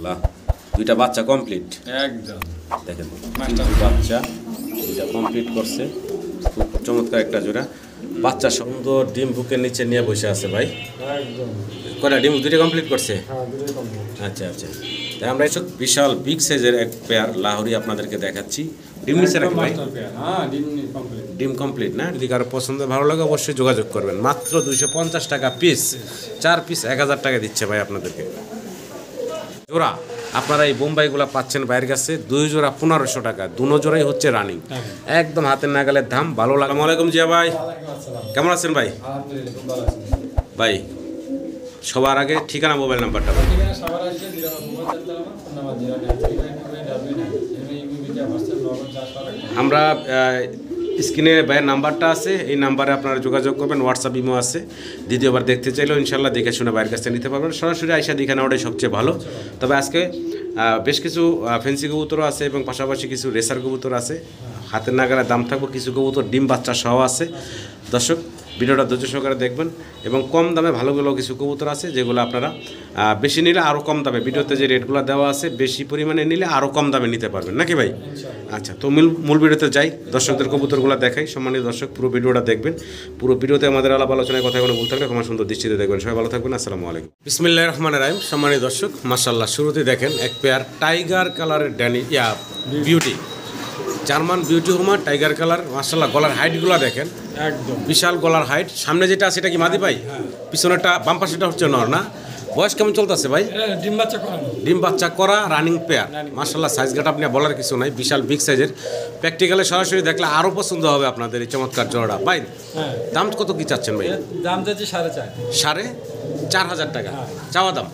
বাহ, দুইটা বাচ্চা কমপ্লিট একদম দেখেন, বাচ্চা দুইটা কমপ্লিট করছে। খুব চমৎকার একটা জোড়া বাচ্চা, সুন্দর ডিম বুকের নিচে নিয়ে বসে আছে ভাই। একদম কয়টা ডিম? দুইটা কমপ্লিট করছে। হ্যাঁ দুটোই কমপ্লিট। আচ্ছা আচ্ছা, তাই আমরা এসব বিশাল বিগ সাইজের এক পেয়ার লাহোরি আপনাদেরকে দেখাচ্ছি। ডিম নিচে রাখি ভাই, হ্যাঁ ডিম কমপ্লিট। ডিম কমপ্লিট না? যদি কারো পছন্দ ভালো লাগে অবশ্যই যোগাযোগ করবেন। মাত্র 250 টাকা পিস, 4 পিস 1000 টাকা দিচ্ছে ভাই আপনাদেরকে জোড়া। আপনারা এই বোম্বাইগুলো পাচ্ছেন বাইরের কাছে 2 জোড়া 1500 টাকা, দুনো জোড়াই হচ্ছে রানিং, একদম হাতের নাগালের দাম। ভালো লাগে। আসসালামু আলাইকুম জিয়া ভাই, কেমন আছেন ভাই? আলহামদুলিল্লাহ খুব ভালো আছি ভাই সবার আগে ঠিকানা, মোবাইল নাম্বারটা বলুন। ঠিকানা সবার আসলে দিলাম মোবাইল চালালাম, ফোন নাম্বার 0939 আমরা স্ক্রিনে ভাইয়ের নাম্বারটা আছে, এই নাম্বারে আপনারা যোগাযোগ করবেন। হোয়াটসঅ্যাপ ইমো আছে, দ্বিতীয়বার দেখতে চাইলেও ইনশাল্লাহ দেখে শুনে বাইরের কাছে নিতে পারবেন। সরাসরি আইসা দেখে নেওয়াটাই সবচেয়ে ভালো। তবে আজকে বেশ কিছু ফেন্সি কবুতরও আছে এবং পাশাপাশি কিছু রেসার কবুতর আছে, হাতের নাগালে দাম থাকবে। কিছু কবুতর ডিম বাচ্চা সহ আছে। দর্শক ভিডিওটা ধৈর্য সহকারে দেখবেন এবং কম দামে ভালোগুলো কিছু কবুতর আছে যেগুলো আপনারা বেশি নিলে আরও কম দামে, ভিডিওতে যে রেটগুলো দেওয়া আছে বেশি পরিমাণে নিলে আরও কম দামে নিতে পারবেন নাকি ভাই? আচ্ছা, তো মূল ভিডিওতে যাই, দর্শকদের কবুতরগুলো দেখাই। সম্মানিত দর্শক পুরো ভিডিওটা দেখবেন। পুরো ভিডিওতে আমাদের আলাপ আলোচনায় কথা কোনো ভুল থাকলে ক্ষমা সুন্দর দৃষ্টিতে দেখবেন। সবাই ভালো থাকবেন। আসসালামু আলাইকুম। বিসমিল্লাহির রহমানির রহিম। সম্মানিত দর্শক মাশাআল্লাহ, শুরুতে দেখেন এক পেয়ার টাইগার কালারের বিউটি, জার্মান বিউটি হোমা টাইগার কালার। মাশাআল্লাহ, গলার হাইটগুলো দেখেন, একদম বিশাল গলার হাইট। সামনে যেটা আছে এটা কি মাদি ভাই? পিছনেটা বাম পাশেটা হচ্ছে নর না? বয়স কেমন চলতেছে ভাই? ডিম বাচ্চা করানো, ডিম বাচ্চা করা রানিং পেয়ার। মাশাআল্লাহ, সাইজ গাটা আপনি বলার কিছু নাই, বিশাল বিগ সাইজের। প্র্যাকটিক্যালে সরাসরি দেখলে আরও পছন্দ হবে আপনাদের এই চমৎকার জোড়া ভাই। হ্যাঁ দাম কত কি চাচ্ছেন ভাই? দাম যাচ্ছে 4.5 4,500 টাকা চাওয়া দাম।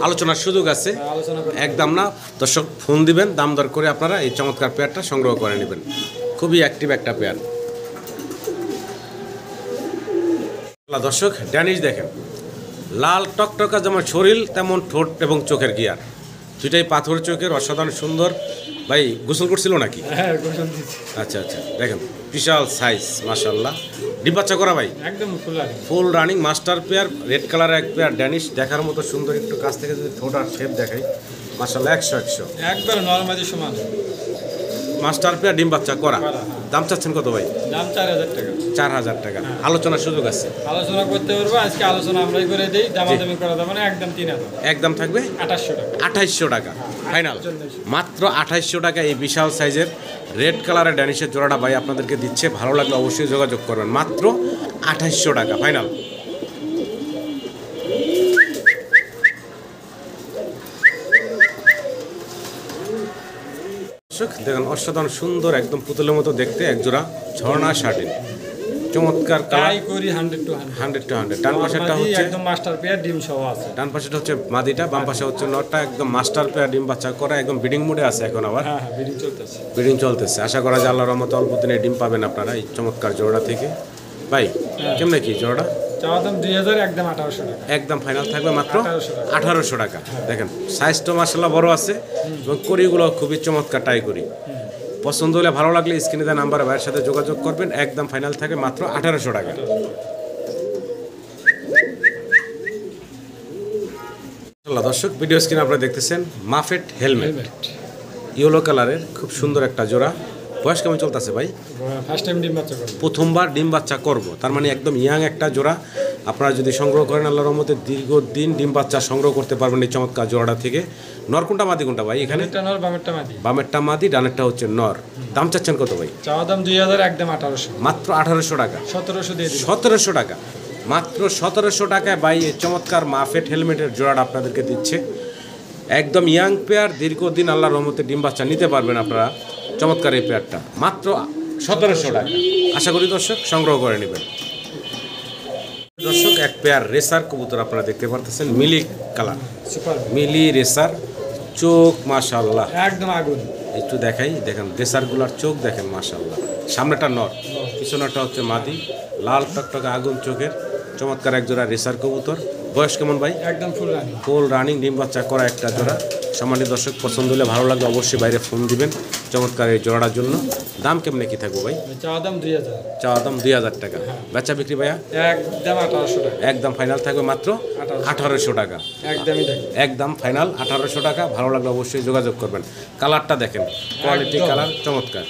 আলোচনার সুযোগ আছে, আলোচনা করে একদম না। দর্শক ফোন দিবেন, দাম দর করে আপনারা এই চমৎকার পেয়ারটা সংগ্রহ করে নেবেন। খুবই অ্যাক্টিভ একটা পেয়ার। দর্শক ড্যানিশ দেখেন, লাল টকটকা যেমন শরীর তেমন ঠোঁট এবং চোখের গিয়ার, দুইটাই পাথর চোখের, অসাধারণ সুন্দর। ভাই গোসল করছিল নাকি? হ্যাঁ গোসল দিচ্ছি। আচ্ছা আচ্ছা, দেখেন বিশাল সাইজ মাশাআল্লাহ। ডিম বাচ্চা করা ভাই, একদম full running master pair, red colour এক পেয়ার ড্যানিশ, দেখার মতো সুন্দর। একটু কাছ থেকে যদি ঠোঁট আর শেপ দেখাই, মাশাআল্লাহ 100 একবার নরমালি সমান মাস্টার পেয়ার, ডিম বাচ্চা করা। দাম চাচ্ছেন কত ভাই? দাম 4,000 টাকা। 4,000 টাকা। আলোচনার সুযোগ আছে, আলোচনা করতে পারবো। আজকে আলোচনা আমরাই করে দিই, দামাদামি করা যাবে না, একদম 3,000। একদম থাকবে 2800 টাকা। 2800 টাকা ফাইনাল। মাত্র 2800 টাকা এই বিশাল সাইজের রেড কালারের ড্যানিশের জোড়াটা ভাই আপনাদেরকে দিচ্ছে। ভালো লাগলে অবশ্যই যোগাযোগ করবেন। মাত্র 2800 টাকা ফাইনাল। দেখেন অসাধারণ সুন্দর, একদম পুতুলের মতো দেখতে এক জোড়া ঝর্ণা শার্টিন, চমৎকার কালার। করি 100 to 100। ডান পাশেরটা হচ্ছে একদম মাস্টার পেয়ার, ডিম সহ আছে। ডান পাশেটা হচ্ছে মাদিটা, বাম পাশে হচ্ছে নটটা, একদম মাস্টার পেয়ার, ডিম বাচ্চা করা, একদম ব্রিডিং মোডে আছে এখন। আবার হ্যাঁ হ্যাঁ ব্রিডিং চলতেছে। ব্রিডিং চলতেছে। আশা করা যায় আল্লাহর রহমতে অল্প দিনে ডিম পাবেন আপনারা এই চমৎকার জোড়া থেকে। ভাই কেমনে কি জোড়াটা? চাওয়া দাম 2,000, একদম 1800 টাকা। একদম ফাইনাল থাকবে মাত্র 1800 টাকা। দেখেন সাইজটা মাশাআল্লাহ বড় আছে এবং করিগুলো খুবই চমৎকার টাই করি। পছন্দ হলে ভালো লাগলে স্ক্রিনে দেওয়া নাম্বারে ভাইয়ের সাথে যোগাযোগ করবেন। একদম ফাইনাল থাকে মাত্র 1800 টাকা। দর্শক ভিডিও স্ক্রিনে আপনারা দেখতেছেন মাফেট হেলমেট, ইয়েলো কালারের, খুব সুন্দর একটা জোড়া। বয়স কেমন চলতেছে ভাই? ফার্স্ট টাইম ডিম বাচ্চা করব, প্রথমবার ডিম বাচ্চা করব, তার মানে একদম ইয়াং একটা জোড়া। আপনারা যদি সংগ্রহ করেন আল্লাহর রহমতে দীর্ঘদিন ডিম বাচ্চা সংগ্রহ করতে পারবেন এই চমৎকার জোড়াটা থেকে। নর কোনটা মাদি কোনটা ভাই? এখানে নর, বামেরটা মাদি। বামেরটা মাদি, ডানেরটা হচ্ছে নর। দাম চাচ্ছেন কত ভাই? চাওয়া দাম 2,000, একদম 1800। মাত্র 1800 টাকা। 1700 দিয়ে দিন। 1700 টাকা, মাত্র 1700 টাকায় ভাই এই চমৎকার মাফেট হেলমেটের জোড়াটা আপনাদেরকে দিচ্ছে। একদম ইয়াং পেয়ার, দীর্ঘদিন আল্লাহর রহমতে ডিম বাচ্চা নিতে পারবেন আপনারা। চমৎকার এই পেয়ারটা মাত্র 1700 টাকা। আশা করি দর্শক সংগ্রহ করে নেবেন। দর্শক এক পেয়ার রেসার কবুতর আপনারা দেখতে পারতেছেন, মিলি কালার, সুপার মিলি রেসার, চোখ মাশাআল্লাহ একদম আগুন। একটু দেখাই, দেখেন রেসারগুলার চোখ দেখেন মাশাআল্লাহ। সামনেটা নর, পিছনেটা হচ্ছে মাদি, লাল টকটকে আগুন চোখের, চমৎকার এক জোড়া রেসার কবুতর। বয়স কেমন ভাই? একদম ফুল রানিং। ফুল রানিং, ডিম বাচ্চা করা একটা জোড়া। সম্মানিত দর্শক পছন্দ হলে ভালো লাগলে অবশ্যই বাইরে ফোন দিবেন চমৎকার এই জোড়াটার জন্য। দাম কেমনে কি থাকবো ভাই? চাওয়া দাম 2000, চাওয়া দাম 2000 টাকা। বেচা বিক্রি ভাইয়া একদম 1800 টাকা, একদম ফাইনাল থাকবে মাত্র 1800 টাকা। একদমই দেখেন, একদম ফাইনাল 1800 টাকা। ভালো লাগলে অবশ্যই যোগাযোগ করবেন। কালারটা দেখেন, কোয়ালিটি একদম। কালার চমৎকার।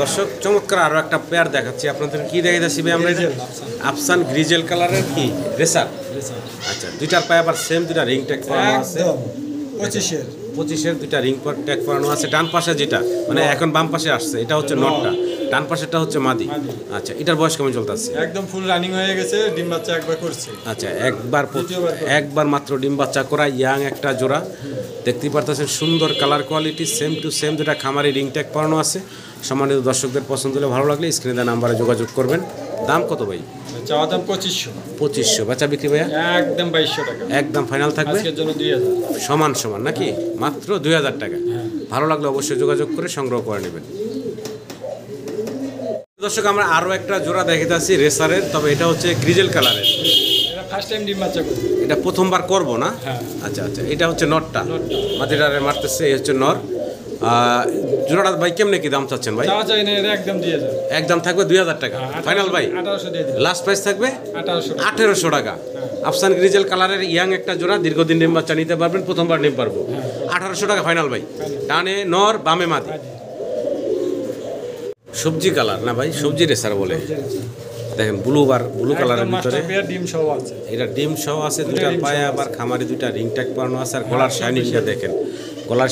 দর্শক চমৎকার আরো একটা পেয়ার দেখাচ্ছি আপনাদের। কি দেখাইতেছি ভাই আমরা? এটা আফসান গ্রিজেল কালারের কি রেসার। আচ্ছা, দুইটার পায়ে আবার সেম দুইটা রিং ট্যাগ করানো আছে। একদম 25-এর 25-এর দুইটা রিং ট্যাগ করানো আছে। ডান পাশে যেটা মানে এখন বাম পাশে আসছে এটা হচ্ছে নটটা, ডান পাশেরটা হচ্ছে মাদি। আচ্ছা, এটার বয়স কেমন চলতেছে? একদম ফুল রানিং হয়ে গেছে, ডিম বাচ্চা একবার করছে। আচ্ছা, একবার দ্বিতীয়বার করে। একবার মাত্র ডিম বাচ্চা করা ইয়াং একটা জোড়া। দেখতেই পারতেছেন সুন্দর colour quality, same to same যেটা খামারি রিং ট্যাগ করানো আছে। সম্মানিত দর্শকদের পছন্দ হলে ভালো লাগলে স্ক্রিনে দেওয়া নাম্বারে যোগাযোগ করবেন। দাম কত ভাই? চাওয়া দাম 2500, 2500। বেচা বিক্রি ভাইয়া একদম 2200 টাকা, একদম ফাইনাল থাকবে আজকের জন্য 2000। সমান সমান নাকি? মাত্র 2000 টাকা। ভালো লাগলে অবশ্যই যোগাযোগ করে সংগ্রহ করে নেবেন। দর্শক আমরা আরো একটা জোড়া দেখাচ্ছি রেসারের, তবে এটা হচ্ছে গ্রিজেল কালারের। এটা ফার্স্ট টাইম ডিম বাচ্চা করছে। এটা প্রথমবার করব না? হ্যাঁ। আচ্ছা আচ্ছা, এটা হচ্ছে নটটা, নটটা। মাটিটারে মারতেছে, এই হচ্ছে নর। জোড়াটা ভাই কেমনে কি দাম চাচ্ছেন ভাই? চাওয়া চাই না, এটা একদম 2000, একদম থাকবে 2000 টাকা ফাইনাল ভাই। 1800 দিয়ে দিন, লাস্ট প্রাইস থাকবে 1800 টাকা। 1800 টাকা। আফসান গ্রিজেল কালারের ইয়াং একটা জোড়া, দীর্ঘদিন ডিম বাচ্চা নিতে পারবেন, প্রথমবার ডিম পারবো। 1800 টাকা ফাইনাল ভাই। ডানে নর, বামে মাদি। সবজি কালার না ভাই, সবজি রেসার বলে। দেখেন ব্লু কালারের একদম ভিতরে মাস্টার পেয়ার ডিম সহ আছে। এটা ডিম সহ আছে, দুইটা ডিম পায়ে সহ আবার খামারি দুইটা রিং ট্যাগ বানানো আছে। আর গলার শাইনিংটা দেখেন, গলার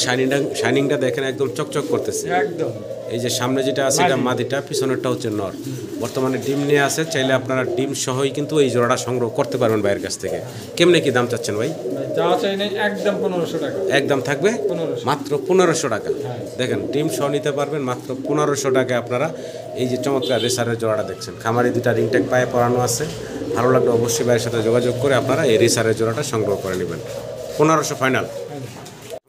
শাইনিংটা দেখেন, একদম চকচক করতেছে। একদম এই যে সামনে যেটা আছে এটা মাদিটা, পিছনেরটা হচ্ছে নর। বর্তমানে ডিম নিয়ে আছে, চাইলে আপনারা ডিম সহই কিন্তু এই জোড়াটা সংগ্রহ করতে পারবেন ভাইয়ের কাছ থেকে। কেমনে কি দাম চাচ্ছেন ভাই? চাওয়া চাই না, একদম 1500 টাকা, একদম থাকবে 1500। মাত্র 1500 টাকা। দেখেন ডিম সহ নিতে পারবেন মাত্র 1500 টাকায়। আপনারা এই যে চমৎকার রেসারের জোড়াটা দেখছেন, খামারি দুইটা রিং ট্যাগ পায়ে পরানো আছে। ভালো লাগলে অবশ্যই ভাইয়ের সাথে যোগাযোগ করে আপনারা এই রেসারের জোড়াটা সংগ্রহ করে নেবেন। 1500 ফাইনাল।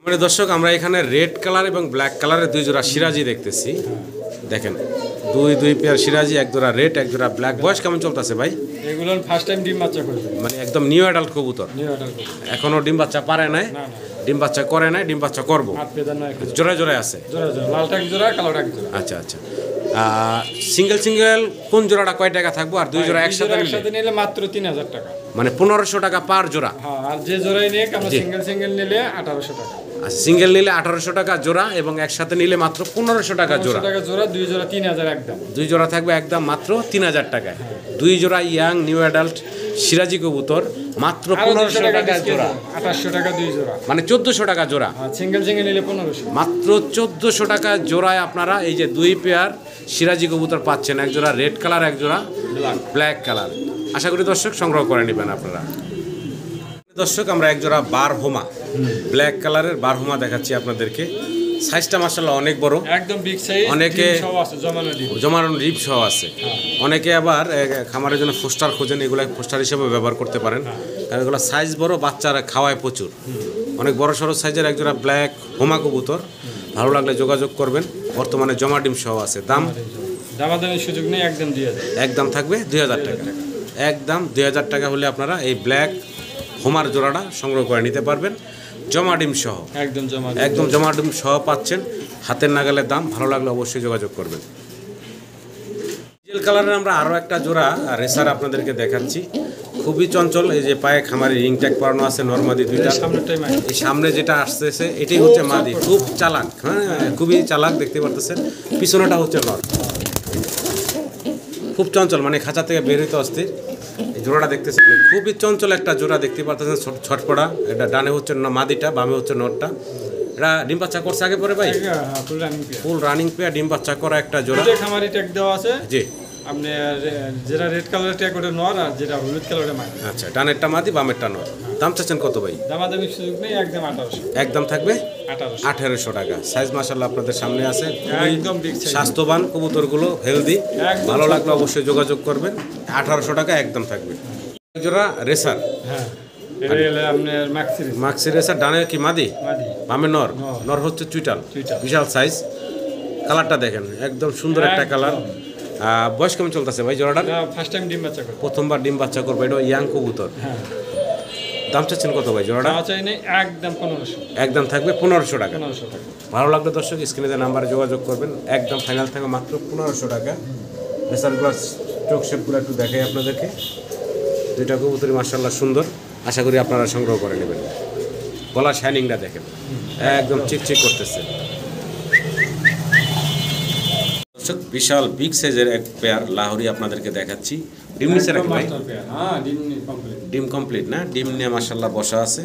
মানে দর্শক আমরা এখানে রেড কালার এবং ব্ল্যাক কালারের দুই জোড়া সিরাজি দেখতেছি। দেখেন দুই পেয়ার সিরাজি, এক জোড়া রেড, এক জোড়া ব্ল্যাক। বয়স কেমন চলতেছে ভাই? এগুলো ফার্স্ট টাইম ডিম বাচ্চা করবে, মানে একদম নিউ অ্যাডাল্ট কবুতর, নিউ অর্ডার করবে। এখনো ডিম বাচ্চা পারে নাই, না না, ডিম বাচ্চা করে নাই, ডিম বাচ্চা করবো। হাত পেদার নয়, জোড়ায় জোড়ায় আছে। জোড়া জোড়া, লালটা এক জোড়া, কালোটা এক জোড়া। আচ্ছা আচ্ছা, সিঙ্গেল কোন জোড়াটা কয় টাকা থাকবো? আর দুই জোড়া একসাথে নিলে? একসাথে নিলে মাত্র 3000 টাকা। মানে 1500 টাকা পার জোড়া। হ্যাঁ, আর যে জোড়াই নিয়ে আমরা জি। সিঙ্গেল নিলে 1800 টাকা। আচ্ছা, সিঙ্গেল নিলে 1800 টাকা জোড়া এবং একসাথে নিলে মাত্র 1500 টাকা 1500 জোড়া। টাকা জোড়া, দুই জোড়া 3000 একদম। দুই জোড়া থাকবে একদম মাত্র 3000 টাকায়। দুই জোড়া ইয়াং নিউ অ্যাডাল্ট সিরাজি কবুতর মাত্র 1500 টাকা জোড়া, 2800 টাকা দুই জোড়া, মানে 1400 টাকা জোড়া। আর সিঙ্গেল নিলে 1500। মাত্র 1400 টাকা জোড়ায় আপনারা এই যে দুই পেয়ার সিরাজি কবুতর পাচ্ছেন, এক জোড়া রেড কালার, এক জোড়া ব্ল্যাক কালার। আশা করি দর্শক সংগ্রহ করে নেবেন আপনারা। দর্শক আমরা এক জোড়া বারহোমা ব্ল্যাক কালারের বারহোমা দেখাচ্ছি আপনাদেরকে। সাইজটা মাশাআল্লাহ অনেক বড়, একদম বিগ সাইজ। অনেকে- সব আছে, জমানো ডিম। জমানো রিপ সহ আছে। অনেকে আবার খামারের জন্য ফোস্টার খোঁজেন, এগুলো ফোস্টার হিসেবে ব্যবহার করতে পারেন, কারণ এগুলো সাইজ বড়, বাচ্চারা খাওয়ায় প্রচুর। অনেক বড় সড়ো সাইজের একজোড়া ব্ল্যাক হোমা কবুতর। ভালো লাগলে যোগাযোগ করবেন। বর্তমানে জমা ডিম সহ আছে। দাম দামাদামির সুযোগ নেই, একদম দিয়ে দেয়। একদম থাকবে 2000 টাকা। একদম 2000 টাকা হলে আপনারা এই ব্ল্যাক হোমার জোড়াটা সংগ্রহ করে নিতে পারবেন, জমা ডিম সহ। একদম জমা একদম জমা ডিম সহ পাচ্ছেন, হাতের নাগালের দাম। ভালো লাগলে অবশ্যই যোগাযোগ করবেন। ডিজেল কালারের আমরা আরও একটা জোড়া রেসার আপনাদেরকে দেখাচ্ছি, খুবই চঞ্চল। এই যে পায়ে খামারি রিং ট্যাগ পরানো আছে, নরমাদি দুইটা। সামনেরটাই মাই। এই সামনে যেটা আসতেছে এটাই হচ্ছে মাদি, খুব চালাক। হ্যাঁ, খুবই চালাক, দেখতে পারতেছেন। পিছনেটা হচ্ছে নর, খুব চঞ্চল, মানে খাঁচা থেকে বের হইতে অস্থির। এই জোড়াটা দেখতেছেন, খুবই চঞ্চল একটা জোড়া দেখতে পারতেছেন, ছটপড়া। এটা ডানে হচ্ছে মাদিটা, বামে হচ্ছে নরটা। এটা ডিম বাচ্চা করছে আগে পরে ভাই? হ্যাঁ, full running pair. Full running pair, ডিম বাচ্চা করা একটা জোড়া। দুটো খামারি ট্যাগ দেওয়া আছে। জি, আপনি যেটা রেড কালারের ট্যাগ ওটা নর, আর যেটা হলুদ কালারের মাই। আচ্ছা, ডানেরটা মাদি, বামেরটা নর। দাম চাচ্ছেন কত ভাই? দামাদামির সুযোগ নেই, একদম 1800। একদম থাকবে 1800। 1800 টাকা। সাইজ মাশাআল্লাহ আপনাদের সামনে আছে, খুবই একদম big size। স্বাস্থ্যবান কবুতরগুলো, হেলদি। একদম ভালো লাগলে অবশ্যই যোগাযোগ করবেন। 1800 টাকা একদম থাকবে। জোড়া রেসার, হ্যাঁ, এটা হলো আপনার ম্যাক্সি মাক্সি রেসার। ডানে কি মাদি, মাদি। বামে নর। নর। নর হচ্ছে চুইটাল, চুইটাল। বিশাল সাইজ। কালারটা দেখেন, একদম সুন্দর একটা কালার। বয়স কেমন চলতেছে ভাই জোড়াটা? ফার্স্ট টাইম ডিম বাচ্চা করে। প্রথমবার ডিম বাচ্চা করবে, এটা ইয়াং কবুতর। হ্যাঁ, দাম চাচ্ছেন কত ভাই জোড়াটা? চাওয়া চাই নেই, একদম 1500। একদম থাকবে 1500 টাকা। 1500 টাকা। ভালো লাগলে দর্শক স্ক্রিনে যে নাম্বারে যোগাযোগ করবেন, একদম ফাইনাল থাকবে মাত্র 1500 টাকা। বেসানগুলো চোখ শেপগুলো একটু দেখাই আপনাদেরকে। দুইটা কবুতরই মাশাআল্লাহ সুন্দর, আশা করি আপনারা সংগ্রহ করে নেবেন। গলার শাইনিংটা দেখেন, একদম চিকচিক করতেছে। দর্শক বিশাল বিগ সাইজের এক পেয়ার লাহোরি আপনাদেরকে দেখাচ্ছি। ডিম নিচে রাখি ভাই, হ্যাঁ ডিম কমপ্লিট। ডিম কমপ্লিট না, ডিম নিয়ে মাশাআল্লাহ বসা আছে।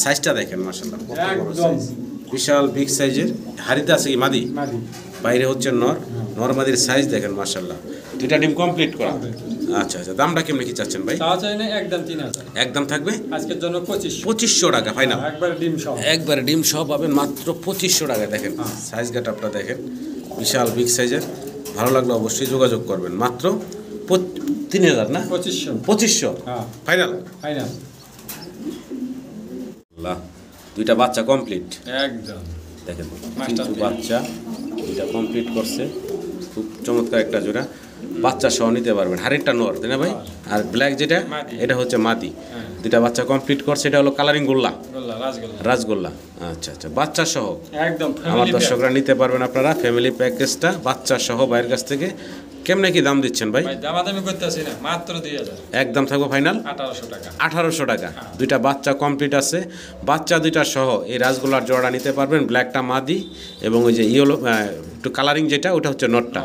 সাইজটা দেখেন মাশাআল্লাহ কত বড় একদম সাইজ, বিশাল বিগ সাইজের। হাড়িতে আছে কি মাদি, মাদি। বাইরে হচ্ছে নর মাদির সাইজ দেখেন মাশাআল্লাহ। দুইটা ডিম কমপ্লিট করা। আচ্ছা আচ্ছা, দামটা কেমন কি চাচ্ছেন ভাই? চাওয়া চাই নেই, একদম 3000। একদম থাকবে আজকের জন্য 2500 টাকা ফাইনাল। একবার ডিম সহ। একবারে ডিম সহ পাবেন মাত্র 2500 টাকা। দেখেন সাইজ গেটআপটা দেখেন, বিশাল বিগ সাইজের। ভালো লাগলে অবশ্যই যোগাযোগ করবেন। মাত্র 3000 না, 2500 হ্যাঁ ফাইনাল। ফাইনাল। দুইটা বাচ্চা কমপ্লিট একদম দেখেন, মাস্টার কিন্তু বাচ্চা দুইটা কমপ্লিট করছে। খুব চমৎকার একটা জোড়া, বাচ্চা সহ নিতে পারবেন। হাড়িটা নর তাই না ভাই, আর ব্ল্যাক যেটা মাদি। এটা হচ্ছে মাদি। দুইটা বাচ্চা কমপ্লিট করছে, এটা হলো কালারিং গোল্লা, গোল্লা রাজগোল্লা। রাজগোল্লা। আচ্ছা আচ্ছা, বাচ্চা সহ একদম আমার family দর্শকরা নিতে পারবেন আপনারা ফ্যামিলি প্যাকেজটা বাচ্চা সহ ভাইয়ের কাছ থেকে। কেমনে কি দাম দিচ্ছেন ভাই? ভাই দামাদামি করতেছি না, মাত্র 2000। একদম থাকবো ফাইনাল 1800 টাকা। 1800 টাকা। দুইটা বাচ্চা কমপ্লিট আছে, বাচ্চা দুইটা সহ এই রাজগোল্লার জোড়া নিতে পারবেন। ব্ল্যাকটা মাদি এবং ওই যে ইয়েলো একটু কালারিং যেটা ওটা হচ্ছে নটটা।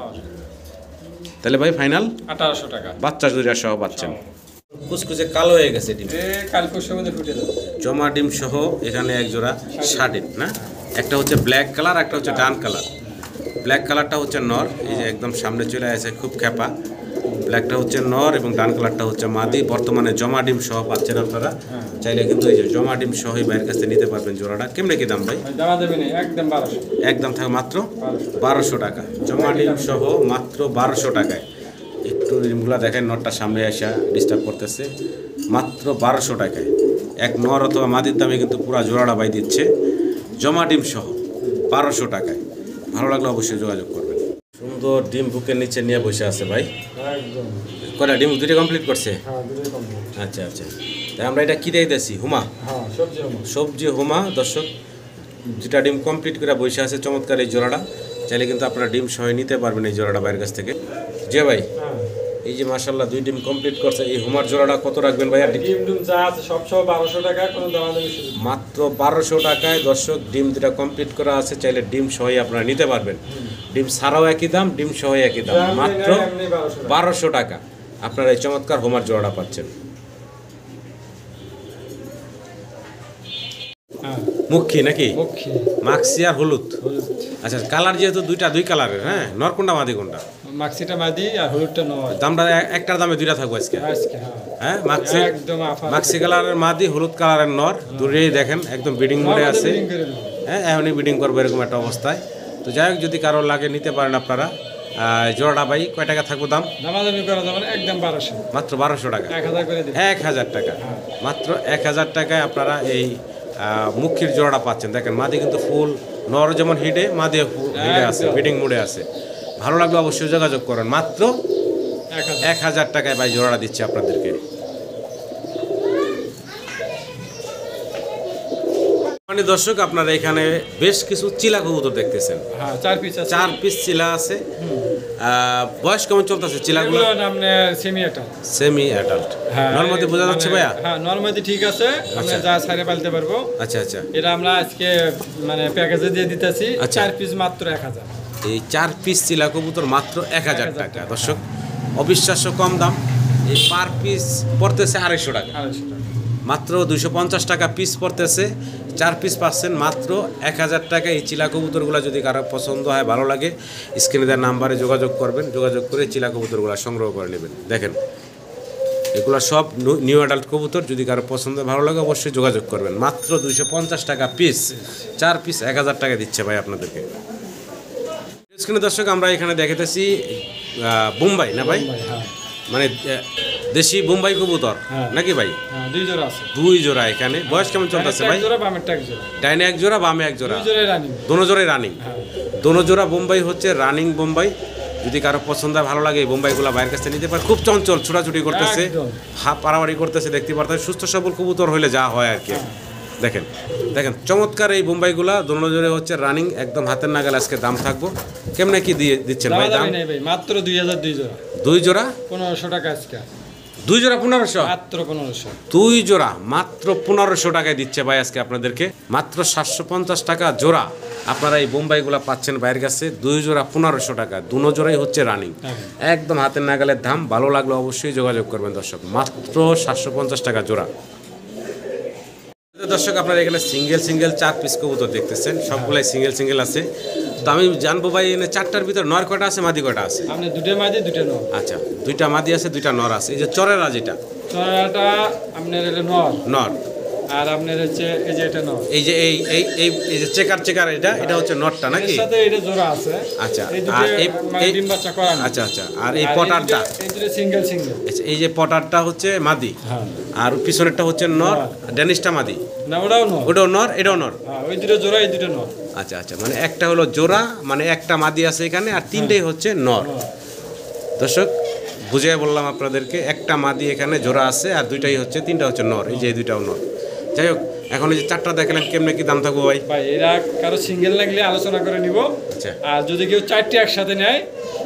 তাহলে ভাই ফাইনাল 1800 টাকা। বাচ্চা দুইটা সহ পাচ্ছেন। কুচকুচে কালো হয়ে গেছে ডিম, কাল পরশুর মধ্যে ফুটে যাবে। জমা ডিম সহ এখানে এক জোড়া শার্টিন না, একটা হচ্ছে ব্ল্যাক কালার, একটা হচ্ছে ডান কালার। ব্ল্যাক কালারটা হচ্ছে নর, এই যে একদম সামনে চলে আসে খুব খেপা। ব্ল্যাকটা হচ্ছে নর এবং ডান কালারটা হচ্ছে মাদি। বর্তমানে জমা ডিম সহ পাচ্ছেন আপনারা, চাইলে কিন্তু এই যে জমা ডিম সহই বাইরের কাছ থেকে নিতে পারবেন জোড়াটা। কেমনে কি দাম ভাই? দামাদামি নেই, একদম 1200। একদম থাকে মাত্র 1200 টাকা। জমা ডিম সহ মাত্র 1200 টাকায়। একটু ডিমগুলা দেখেন, নরটা সামনে আসা ডিস্টার্ব করতেছে। মাত্র 1200 টাকায় এক নর অথবা মাদির দামে কিন্তু পুরা জোড়াটা বাই দিচ্ছে, জমা ডিম সহ 1200 টাকায়। ভালো লাগলে অবশ্যই যোগাযোগ করবেন। সুন্দর ডিম বুকের নিচে নিয়ে বসে আছে ভাই। একদম কয়টা ডিম? দুইটা কমপ্লিট করছে। হ্যাঁ দুটোই কমপ্লিট। আচ্ছা আচ্ছা, তাই আমরা এটা কি দিতেছি? হুমা, হ্যাঁ সবজি হবে। সবজি হুমা। দর্শক যেটা ডিম কমপ্লিট করে বসে আছে চমৎকার এই জোড়াটা, চাইলে কিন্তু আপনারা ডিম সহ নিতে পারবেন এই জোড়াটা বাইরের কাছ থেকে। যে ভাই হ্যাঁ এই যে মাশাআল্লাহ দুই ডিম কমপ্লিট করছে, এই হুমার জোড়াটা কত রাখবেন ভাই? আর ডিম ডুম যা আছে সব সহ 1200 টাকা, কোনো দামাদামি সুযোগ নেই। মাত্র 1200 টাকায় দর্শক ডিম যেটা কমপ্লিট করা আছে, চাইলে ডিম সহই আপনারা নিতে পারবেন। ডিম ছাড়াও একই দাম, ডিম সহ একই দাম, মাত্র 1200 টাকা আপনারা এই চমৎকার হোমার জোড়াটা পাচ্ছেন। হ্যাঁ মুখী নাকি? ওকে। মাক্সি আর হলুদ। আচ্ছা, কালার যেহেতু দুই কালারের, হ্যাঁ, নর কোনটা মাদি কোনটা? মাক্সিটা মাদি আর হলুদটা নয়। দামটা একটার দামে দুইটা থাকবো আজকে। আজকে হ্যাঁ হ্যাঁ, মাক্সি একদম আফা। মাক্সি কালারের মাদি, হলুদ কালারের নর, দূরেই দেখেন একদম বিডিং মোডে আছে। হ্যাঁ, এখনই বিডিং করবো এরকম একটা অবস্থায়। তো যাই হোক, যদি কারোর লাগে নিতে পারেন আপনারা। জোড়াটা ভাই কয় টাকা থাকবো দাম? দামাদামি করা যাবে না, একদম 1200। মাত্র 1200 টাকা। 1000 করে দিন। 1000 টাকা, মাত্র 1000 টাকায় আপনারা এই মুখির জোড়াটা পাচ্ছেন। দেখেন মাদি কিন্তু ফুল, নর যেমন হিডে, মাদি হিডে আছে, বিডিং মোডে আছে। ভালো লাগলে অবশ্যই যোগাযোগ করেন। মাত্র 1000 টাকায় ভাই জোড়াটা দিচ্ছে আপনাদেরকে। মানে দর্শক আপনারা এখানে বেশ কিছু চিলা কবুতর দেখতেছেন। হ্যাঁ 4 পিস আছে। 4 পিস চিলা আছে। বয়স কেমন চলতেছে চিলাগুলো? এগুলো আপনি সেমি অ্যাডাল্ট। Semi adult. নরমাদি বোঝা যাচ্ছে ভাইয়া? হ্যাঁ নরমাদি ঠিক আছে, আমরা যা ছাড়ে পালতে পারবো। আচ্ছা আচ্ছা, এটা আমরা আজকে মানে প্যাকেজে দিয়ে দিতেছি। আচ্ছা। 4 পিস মাত্র 1000। এই 4 পিস চিলা কবুতর মাত্র 1000 টাকা। দর্শক অবিশ্বাস্য কম দাম। এই পার পিস পড়তেছে 250 টাকা। 250 টাকা। মাত্র 250 টাকা পিস পড়তেছে। 4 পিস পাচ্ছেন মাত্র 1000 টাকা। এই চিলা কবুতরগুলো যদি কারো পছন্দ হয়, ভালো লাগে, স্ক্রিনে দেওয়া নাম্বারে যোগাযোগ করবেন। যোগাযোগ করে চিলা কবুতরগুলো সংগ্রহ করে নেবেন। দেখেন এগুলো সব নিউ অ্যাডাল্ট কবুতর। যদি কারো পছন্দ ভালো লাগে অবশ্যই যোগাযোগ করবেন। মাত্র 250 টাকা পিস, 4 পিস 1000 টাকা দিচ্ছে ভাই আপনাদেরকে। স্ক্রিনে দর্শক আমরা এখানে দেখাতেছি বোম্বাই না ভাই, হ্যাঁ মানে দেশি বোম্বাই কবুতর নাকি ভাই? হ্যাঁ 2 জোড়া আছে। 2 জোড়া এখানে। বয়স কেমন চলতেছে ভাই? এক জোড়া বামে এক জোড়া। ডাইনে এক জোড়া, বামে এক জোড়া, 2 জোড়াই রানিং। দোনো জোড়াই রানিং। হ্যাঁ দোনো জোড়া বোম্বাই হচ্ছে রানিং বোম্বাই। যদি কারো পছন্দ হয়, ভালো লাগে এই বোম্বাইগুলো ভাইয়ের কাছে নিতে পারে। খুব চঞ্চল, ছোটাছুটি করতেছে, একদম। পাড়াবাড়ি করতেছে, দেখতে পারতেছে। সুস্থ সবল কবুতর হলে যা হয় আর কি। দেখেন দেখেন চমৎকার এই বোম্বাইগুলা দোনো জোরে হচ্ছে রানিং, একদম হাতের নাগাল। আজকে দাম থাকবো কেমনে কি দিয়ে দিচ্ছেন ভাই? দাম দামাদামি নেই ভাই, মাত্র 2000 2 জোড়া, 2 জোড়া 1500 টাকা আজকে, 2 জোড়া 1500, মাত্র 1500। 2 জোড়া মাত্র 1500 টাকায় দিচ্ছে ভাই আজকে আপনাদেরকে। মাত্র 750 টাকা জোড়া আপনারা এই বোম্বাইগুলা পাচ্ছেন ভাইয়ের কাছে। 2 জোড়া 1500 টাকা, দুনো জোড়াই হচ্ছে রানিং, একদম হাতের নাগালের দাম। ভালো লাগলে অবশ্যই যোগাযোগ করবেন দর্শক। মাত্র 750 টাকা জোড়া। দর্শক আপনারা এখানে সিঙ্গেল 4 পিস কবুতর দেখতেছেন, সবগুলাই সিঙ্গেল আছে। তো আমি জানবো ভাই, এখানে 4টার ভিতর নর কয়টা আছে, মাদি কয়টা আছে? আপনি দুটো মাঝে দুটো নর। আচ্ছা, 2টা মাদি আছে, 2টা নর আছে। এই যে চরেরা যেটা চড়াটা আপনার হলো নর, নর, আর আপনার হচ্ছে এই যে এটা নর। এই যে এই যে চেকার এটা হচ্ছে নটটা এর নাকি? সাথে এটা জোড়া আছে। আচ্ছা, এই দুটো আর মানে ডিম বাচ্চা করা না। আচ্ছা, আর এই পটারটা, এই দুটো সিঙ্গেল। আচ্ছা, এই যে পটারটা হচ্ছে মাদি, হ্যাঁ, আর পিছনেরটা হচ্ছে নর, ড্যানিশটা মাদি। না ওটাও নর। ওটাও নর, এটাও নর। হ্যাঁ, ওই দুটো জোড়া, এই দুটো নর। আচ্ছা, মানে একটা হলো জোড়া, মানে একটা মাদি আছে এখানে, আর 3টেই হচ্ছে নর। দর্শক বুঝিয়ে বললাম আপনাদেরকে, একটা মাদি এখানে জোড়া আছে, আর 2টাই হচ্ছে, 3টা হচ্ছে নর। এই যে এই 2টাও নর। যাই হোক, এখন এই যে 4টা দেখালেন, কেমনে কি দাম থাকবো ভাই? ভাই এরা কারো সিঙ্গেল লাগলে আলোচনা করে নিব। আচ্ছা, আর যদি কেউ 4টি একসাথে নেয়,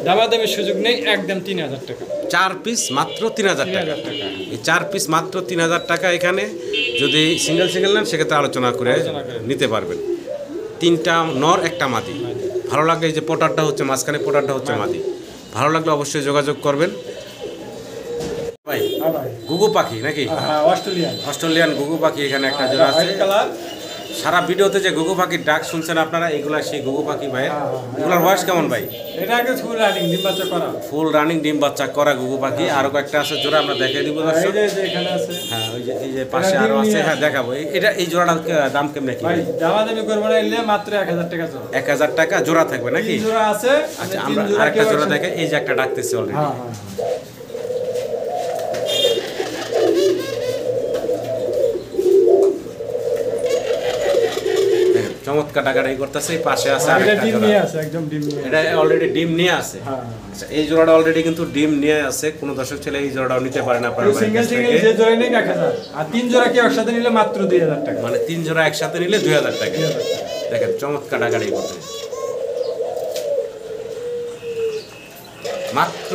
দামাদামির সুযোগ নেই, একদম 3000 টাকা। 4 পিস মাত্র 3000 টাকা। 3000 টাকা। এই 4 পিস মাত্র 3000 টাকা। এখানে যদি সিঙ্গেল নেন সেক্ষেত্রে আলোচনা করে নিতে পারবেন। 3টা নর, একটা মাদি। ভালো লাগলে এই যে পটারটা হচ্ছে মাঝখানে, পটারটা হচ্ছে মাদি। ভালো লাগলে অবশ্যই যোগাযোগ করবেন ভাই। হ্যাঁ ভাই, গুগু পাখি নাকি? হ্যাঁ, অস্ট্রেলিয়ান গুগু পাখি এখানে একটা জোড়া আছে। White colour. সারা ভিডিওতে যে গুগু পাখির ডাক শুনছেন আপনারা, এগুলা সেই গুগু পাখি ভাই। এগুলোর বয়স কেমন ভাই? এটা আগে ফুল রানিং, ডিম বাচ্চা করা। ফুল রানিং, ডিম বাচ্চা করা গুগু পাখি। আরো কয়েকটা আছে জোড়া, আমরা দেখিয়ে দিব এই দর্শক। যে এখানে আছে। হ্যাঁ, এই যে পাশে আরো আছে, হ্যাঁ দেখাবো। এই জোড়াটার দাম কেমনে কি? ভাই দামাদামি করবো না, এলে মাত্র 1000 টাকা জোড়া। 1000 টাকা জোড়া থাকবে নাকি? 3 জোড়া আছে। আচ্ছা, তিন আমরা জোড়া আরেকটা কেউ জোড়া একসাথে- দেখে, এই যে একটা ডাকতেছে অলরেডি। হ্যাঁ, চমৎকার টাকাটাই করতেছে। এই পাশে আছে এটা আরেকটা ডিম জোড়া, নিয়ে আছে, একদম ডিম নিয়ে। এটা অলরেডি ডিম নিয়ে আছে। হ্যাঁ, আচ্ছা, এই জোড়াটা অলরেডি কিন্তু ডিম নিয়ে আছে। কোনো দর্শক ছেলে এই জোড়াটাও নিতে পারেন আপনারা বাড়ির সিঙ্গেল কাছ থেকে। যে জোড়া নেই 1000, আর 3 জোড়া কেউ একসাথে নিলে মাত্র 2000 টাকা। মানে 3 জোড়া একসাথে নিলে 2000 টাকা। দেখেন চমৎকার টাকাটাই করতে, মাত্র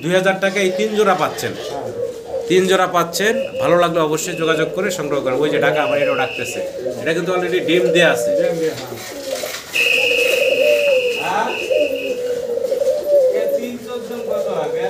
2000 টাকা এই 3 জোড়া পাচ্ছেন। 3 জোড়া পাচ্ছেন। ভালো লাগলে অবশ্যই যোগাযোগ করে সংগ্রহ করেন। ওই যে টাকা আবার এটাও ডাকতেছে, এটা কিন্তু অলরেডি ডিম দেওয়া আছে। হ্যাঁ। 3 14 কত হবে?